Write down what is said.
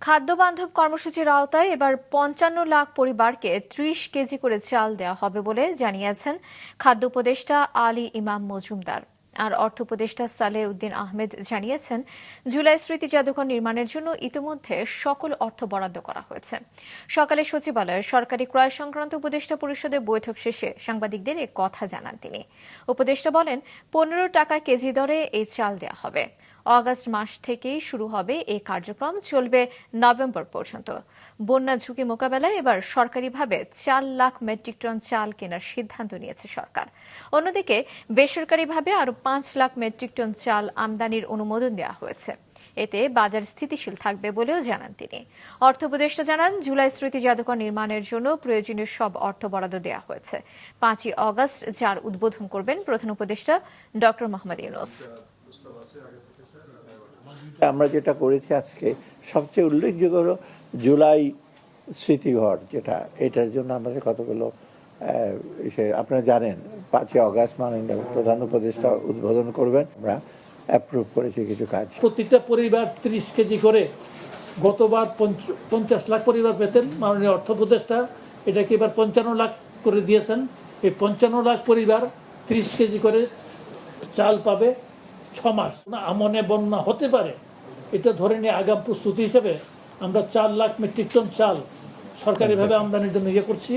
খাদ্য বান্ধব কর্মসূচির আওতায় এবার ৫৫ লাখ পরিবারকে ৩০ কেজি করে চাল দেওয়া হবে বলে জানিয়েছেন খাদ্য উপদেষ্টা আলী ইমাম মজুমদার। আর অর্থ উপদেষ্টা সালেহ উদ্দিন আহমেদ জানিয়েছেন, জুলাই স্মৃতি জাদুঘর নির্মাণের জন্য ইতিমধ্যে সকল অর্থ বরাদ্দ করা হয়েছে। সকালে সচিবালয়ে সরকারি ক্রয় সংক্রান্ত উপদেষ্টা পরিষদের বৈঠক শেষে সাংবাদিকদের এ কথা জানান তিনি। উপদেষ্টা বলেন, ১৫ টাকা কেজি দরে এই চাল দেওয়া হবে। অগাস্ট মাস থেকেই শুরু হবে এই কার্যক্রম, চলবে নভেম্বর পর্যন্ত। বন্যা ঝুঁকি মোকাবেলায় এবার সরকারিভাবে ৪ লাখ মেট্রিক টন চাল কেনার সিদ্ধান্ত নিয়েছে সরকার। অন্যদিকে বেসরকারিভাবে আরও ৫ লাখ মেট্রিক টন চাল আমদানির অনুমোদন দেওয়া হয়েছে। এতে বাজার স্থিতিশীল থাকবে বলেও জানান তিনি। অর্থ উপদেষ্টা জানান, জুলাই স্মৃতি জাদুঘর নির্মাণের জন্য প্রয়োজনীয় সব অর্থ বরাদ্দ দেওয়া হয়েছে। ৫ই অগাস্ট যার উদ্বোধন করবেন প্রধান উপদেষ্টা ডক্টর মোহাম্মদ ইউনূস। আমরা যেটা করেছি আজকে সবচেয়ে উল্লেখযোগ্য হলো জুলাই স্মৃতিঘর, যেটা এটার জন্য আমাদের কতগুলো আপনারা জানেন ৫ই অগাস্ট মাননীয় প্রধান উপদেষ্টা উদ্বোধন করবেন। আমরা অ্যাপ্রুভ করেছি কিছু কাজ। প্রতিটা পরিবার ৩০ কেজি করে, গতবার ৫০ লাখ পরিবার পেতেন, মাননীয় অর্থ উপদেষ্টা এটাকে এবার ৫৫ লাখ করে দিয়েছেন। এই ৫৫ লাখ পরিবার ৩০ কেজি করে চাল পাবে ৬ মাস। আমনে বন্যা হতে পারে, এটা ধরে নিয়ে আগাম প্রস্তুতি হিসেবে আমরা ৪ লাখ মেট্রিক টন চাল সরকারিভাবে আমদানির জন্য করছি।